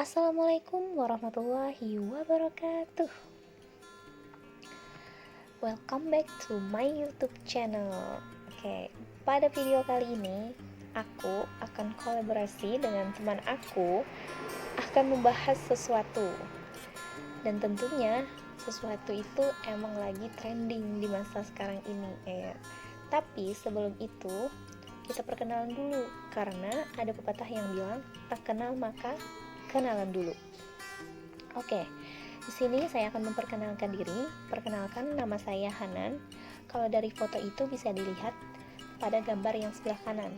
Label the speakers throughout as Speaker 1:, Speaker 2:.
Speaker 1: Assalamualaikum warahmatullahi wabarakatuh. Welcome back to my YouTube channel. Oke, pada video kali ini aku akan kolaborasi dengan teman aku akan membahas sesuatu. Dan tentunya sesuatu itu emang lagi trending di masa sekarang ini. Tapi sebelum itu kita perkenalan dulu karena ada pepatah yang bilang tak kenal maka kenalan dulu. Oke, di sini saya akan memperkenalkan diri. Perkenalkan, nama saya Hanan. Kalau dari foto itu bisa dilihat pada gambar yang sebelah kanan.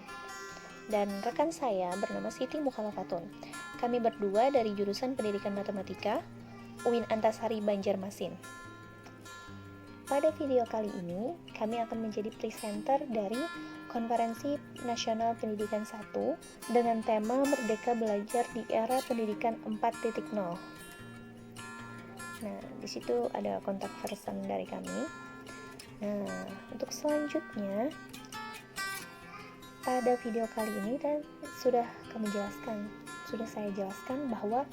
Speaker 1: Dan rekan saya bernama Siti Mukhalafatun. Kami berdua dari jurusan Pendidikan Matematika UIN Antasari Banjarmasin. Pada video kali ini, kami akan menjadi presenter dari Konferensi Nasional Pendidikan 1 dengan tema Merdeka Belajar di Era Pendidikan 4.0. Nah, di situ ada kontak person dari kami. Nah, untuk selanjutnya pada video kali ini sudah saya jelaskan bahwa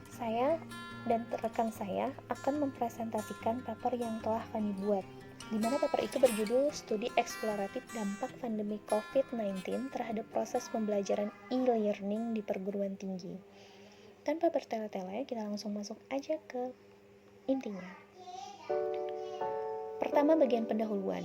Speaker 1: saya dan rekan saya akan mempresentasikan paper yang telah kami buat, di mana paper itu berjudul Studi Eksploratif Dampak Pandemi COVID-19 terhadap Proses Pembelajaran E-Learning di Perguruan Tinggi. Tanpa bertele-tele, kita langsung masuk aja ke intinya. Pertama, bagian pendahuluan.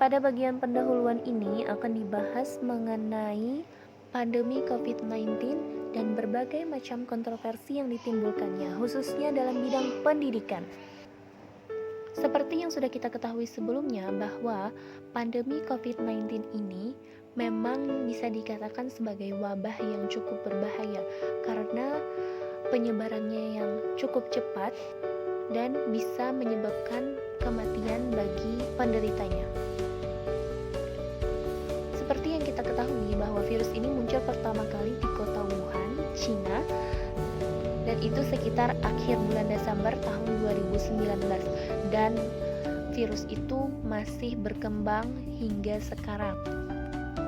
Speaker 1: Pada bagian pendahuluan ini akan dibahas mengenai pandemi COVID-19 dan berbagai macam kontroversi yang ditimbulkannya, khususnya dalam bidang pendidikan. Seperti yang sudah kita ketahui sebelumnya bahwa pandemi COVID-19 ini memang bisa dikatakan sebagai wabah yang cukup berbahaya karena penyebarannya yang cukup cepat dan bisa menyebabkan kematian bagi penderitanya. Seperti yang kita ketahui bahwa virus ini muncul pertama kali di kota Wuhan, Cina, dan itu sekitar akhir bulan Desember tahun 2019, dan virus itu masih berkembang hingga sekarang.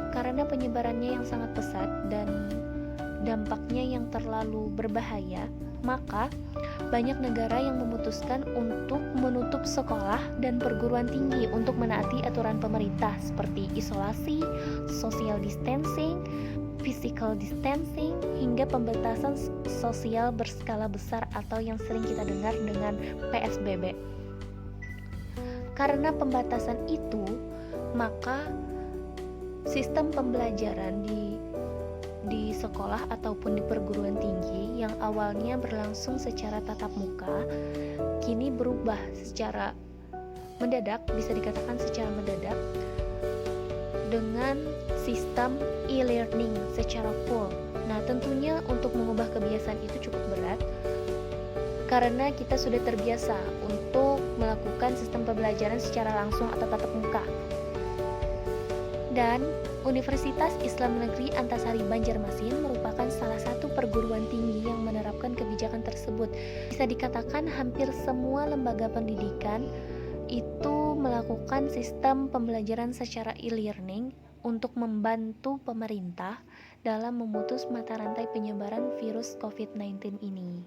Speaker 1: Karena penyebarannya yang sangat pesat dan dampaknya yang terlalu berbahaya, maka banyak negara yang memutuskan untuk menutup sekolah dan perguruan tinggi untuk menaati aturan pemerintah seperti isolasi, social distancing, physical distancing, hingga pembatasan sosial berskala besar atau yang sering kita dengar dengan PSBB. Karena pembatasan itu, maka sistem pembelajaran di sekolah ataupun di perguruan tinggi yang awalnya berlangsung secara tatap muka kini berubah secara mendadak, bisa dikatakan secara mendadak, dengan sistem e-learning secara full. Nah, tentunya untuk mengubah kebiasaan itu cukup berat karena kita sudah terbiasa untuk melakukan sistem pembelajaran secara langsung atau tatap muka. Dan Universitas Islam Negeri Antasari Banjarmasin merupakan salah satu perguruan tinggi yang menerapkan kebijakan tersebut. Bisa dikatakan hampir semua lembaga pendidikan itu melakukan sistem pembelajaran secara e-learning untuk membantu pemerintah dalam memutus mata rantai penyebaran virus COVID-19 ini.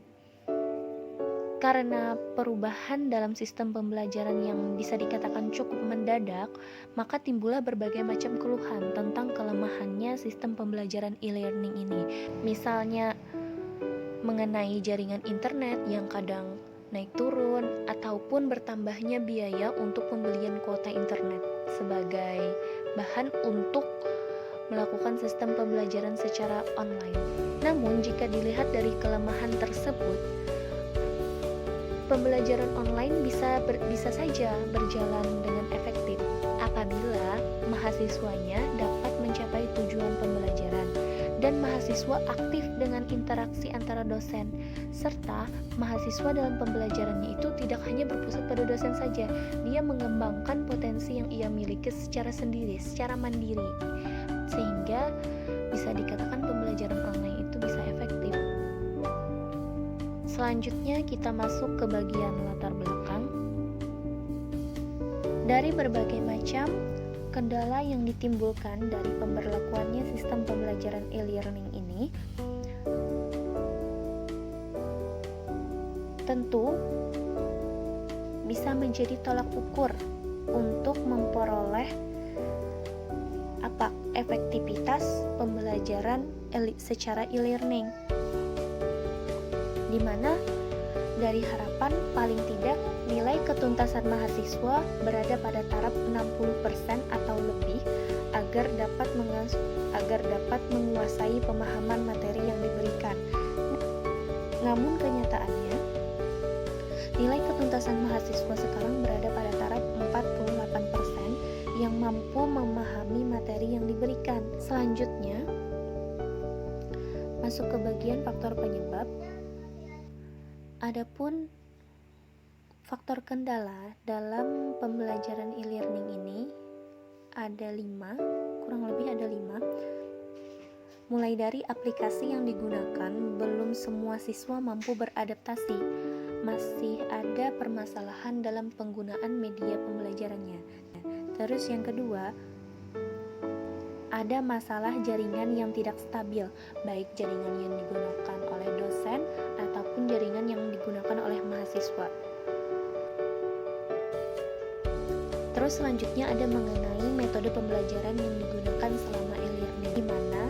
Speaker 1: Karena perubahan dalam sistem pembelajaran yang bisa dikatakan cukup mendadak, maka timbullah berbagai macam keluhan tentang kelemahannya sistem pembelajaran e-learning ini. Misalnya mengenai jaringan internet yang kadang naik turun ataupun bertambahnya biaya untuk pembelian kuota internet sebagai bahan untuk melakukan sistem pembelajaran secara online. Namun jika dilihat dari kelemahan tersebut, pembelajaran online bisa saja berjalan dengan efektif apabila mahasiswanya dapat mencapai tujuan pembelajaran dan mahasiswa aktif dengan interaksi antara dosen, serta mahasiswa dalam pembelajarannya itu tidak hanya berpusat pada dosen saja, dia mengembangkan potensi yang ia miliki secara sendiri, secara mandiri, sehingga bisa dikatakan pembelajaran online itu bisa efektif. Selanjutnya kita masuk ke bagian latar belakang. Dari berbagai macam kendala yang ditimbulkan dari pemberlakuannya sistem pembelajaran e-learning ini, tentu bisa menjadi tolak ukur untuk memperoleh efektivitas pembelajaran secara e-learning, di mana dari harapan paling tidak nilai ketuntasan mahasiswa berada pada taraf 60% atau lebih agar dapat menguasai pemahaman materi yang diberikan. Namun kenyataannya, nilai ketuntasan mahasiswa sekarang berada pada taraf 48% yang mampu memahami materi yang diberikan. Selanjutnya, masuk ke bagian faktor penyebab. Adapun faktor kendala dalam pembelajaran e-learning ini kurang lebih ada 5. Mulai dari aplikasi yang digunakan, belum semua siswa mampu beradaptasi. Masih ada permasalahan dalam penggunaan media pembelajarannya. Terus yang kedua, ada masalah jaringan yang tidak stabil, baik jaringan yang digunakan oleh dosen ataupun jaringan yang digunakan oleh mahasiswa. Terus selanjutnya ada mengenai metode pembelajaran yang digunakan selama e-learning, di mana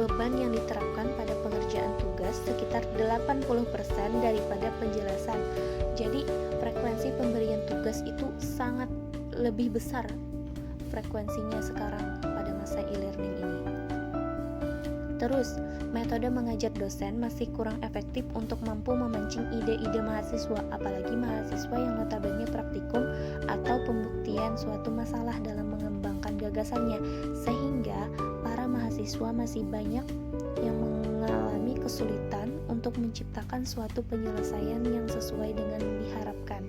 Speaker 1: beban yang diterapkan pada pengerjaan tugas sekitar 80% daripada penjelasan. Jadi frekuensi pemberian tugas itu sangat lebih besar frekuensinya sekarang pada masa e-learning ini. Terus, metode mengajar dosen masih kurang efektif untuk mampu memancing ide-ide mahasiswa, apalagi mahasiswa yang notabene praktikum atau pembuktian suatu masalah dalam mengembangkan gagasannya, sehingga para mahasiswa masih banyak yang mengalami kesulitan untuk menciptakan suatu penyelesaian yang sesuai dengan yang diharapkan.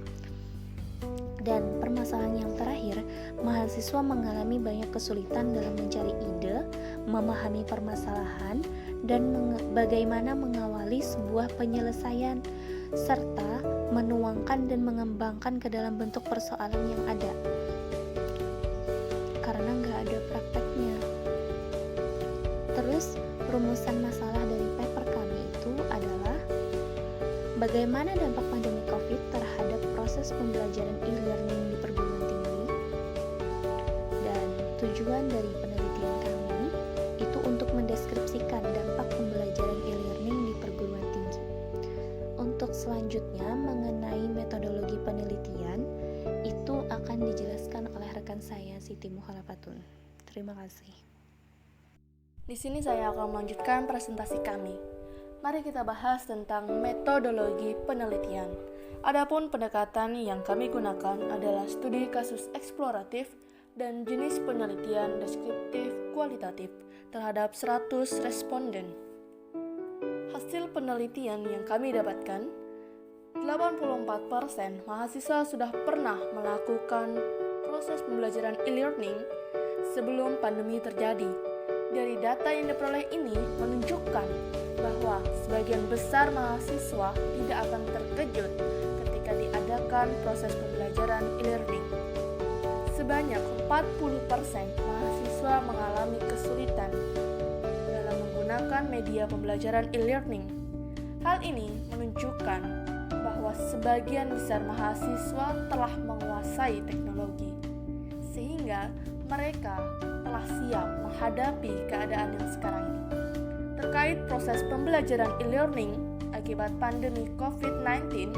Speaker 1: Dan permasalahan yang terakhir, mahasiswa mengalami banyak kesulitan dalam mencari ide, memahami permasalahan, dan bagaimana mengawali sebuah penyelesaian, serta menuangkan dan mengembangkan ke dalam bentuk persoalan yang ada. Karena nggak ada prakteknya. Terus, rumusan masalah dari paper kami itu adalah bagaimana dampak pandemi COVID terhadap proses pembelajaran e-learning di perguruan tinggi, dan tujuan dari penelitian kami itu untuk mendeskripsikan dampak pembelajaran e-learning di perguruan tinggi. Untuk selanjutnya mengenai metodologi penelitian itu akan dijelaskan oleh rekan saya Siti Muhalafatun. Terima kasih.
Speaker 2: Di sini saya akan melanjutkan presentasi kami. Mari kita bahas tentang metodologi penelitian. Adapun pendekatan yang kami gunakan adalah studi kasus eksploratif dan jenis penelitian deskriptif kualitatif terhadap 100 responden. Hasil penelitian yang kami dapatkan, 84% mahasiswa sudah pernah melakukan proses pembelajaran e-learning sebelum pandemi terjadi. Dari data yang diperoleh ini menunjukkan bahwa sebagian besar mahasiswa tidak akan terkejut ketika diadakan proses pembelajaran e-learning. Sebanyak 40% mahasiswa mengalami kesulitan dalam menggunakan media pembelajaran e-learning. Hal ini menunjukkan bahwa sebagian besar mahasiswa telah menguasai teknologi, sehingga mereka telah siap menghadapi keadaan yang sekarang ini. Terkait proses pembelajaran e-learning akibat pandemi COVID-19,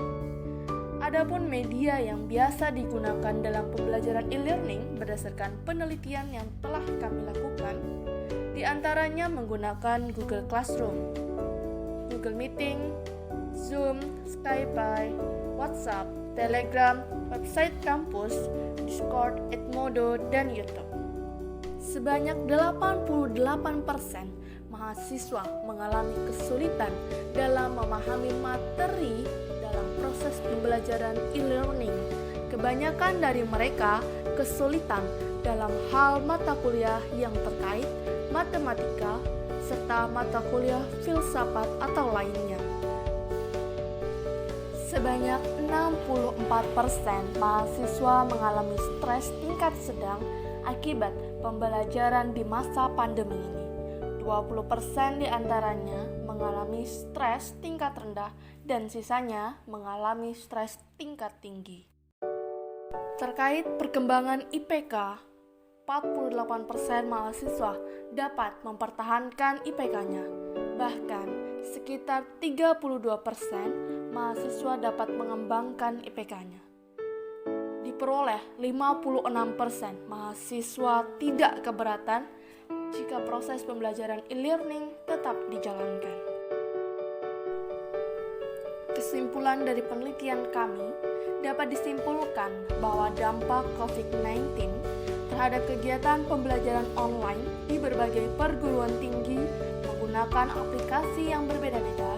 Speaker 2: adapun media yang biasa digunakan dalam pembelajaran e-learning berdasarkan penelitian yang telah kami lakukan, di antaranya menggunakan Google Classroom, Google Meeting, Zoom, Skype, WhatsApp, Telegram, website kampus, Discord, Edmodo, dan YouTube. Sebanyak 88% mahasiswa mengalami kesulitan dalam memahami materi dalam proses pembelajaran e-learning. Kebanyakan dari mereka kesulitan dalam hal mata kuliah yang terkait matematika serta mata kuliah filsafat atau lainnya. Sebanyak 64% mahasiswa mengalami stres tingkat sedang akibat pembelajaran di masa pandemi ini. 20% diantaranya mengalami stres tingkat rendah dan sisanya mengalami stres tingkat tinggi. Terkait perkembangan IPK, 48% mahasiswa dapat mempertahankan IPK-nya. Bahkan sekitar 32% mahasiswa dapat mengembangkan IPK-nya. Diperoleh 56% mahasiswa tidak keberatan jika proses pembelajaran e-learning tetap dijalankan. Kesimpulan dari penelitian kami dapat disimpulkan bahwa dampak COVID-19 terhadap kegiatan pembelajaran online di berbagai perguruan tinggi menggunakan aplikasi yang berbeda-beda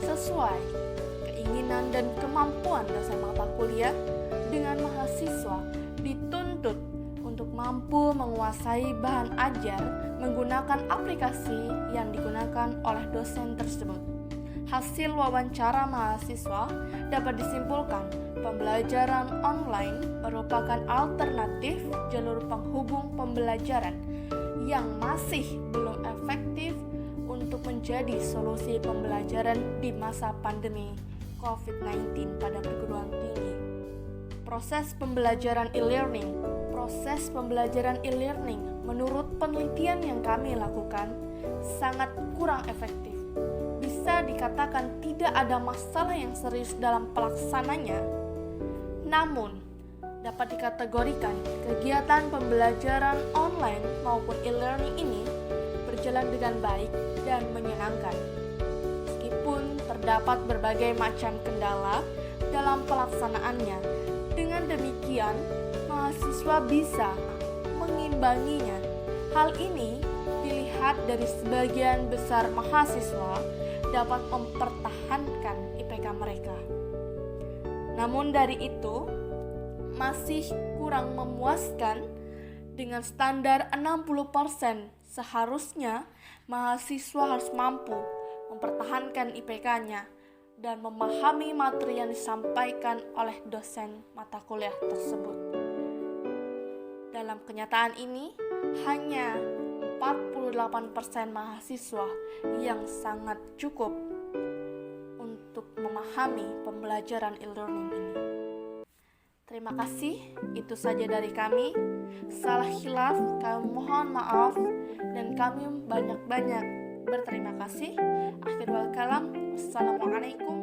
Speaker 2: sesuai keinginan dan kemampuan dosen mata kuliah, dengan mahasiswa dituntut untuk mampu menguasai bahan ajar menggunakan aplikasi yang digunakan oleh dosen tersebut. Hasil wawancara mahasiswa dapat disimpulkan pembelajaran online merupakan alternatif jalur penghubung pembelajaran yang masih belum efektif untuk menjadi solusi pembelajaran di masa pandemi COVID-19 pada perguruan tinggi. Proses pembelajaran e-learning menurut penelitian yang kami lakukan sangat kurang efektif. Bisa dikatakan tidak ada masalah yang serius dalam pelaksananya. Namun, dapat dikategorikan kegiatan pembelajaran online maupun e-learning ini berjalan dengan baik dan menyenangkan. Meskipun terdapat berbagai macam kendala dalam pelaksanaannya, dengan demikian mahasiswa bisa mengimbanginya. Hal ini dilihat dari sebagian besar mahasiswa dapat mempertahankan IPK mereka. Namun dari itu, masih kurang memuaskan. Dengan standar 60%, seharusnya mahasiswa harus mampu mempertahankan IPK-nya dan memahami materi yang disampaikan oleh dosen mata kuliah tersebut. Dalam kenyataan ini, hanya 48% mahasiswa yang sangat cukup untuk memahami pembelajaran e-learning ini. Terima kasih, itu saja dari kami. Salah khilaf, kami mohon maaf dan kami banyak-banyak berterima kasih. Akhirul kalam, wassalamualaikum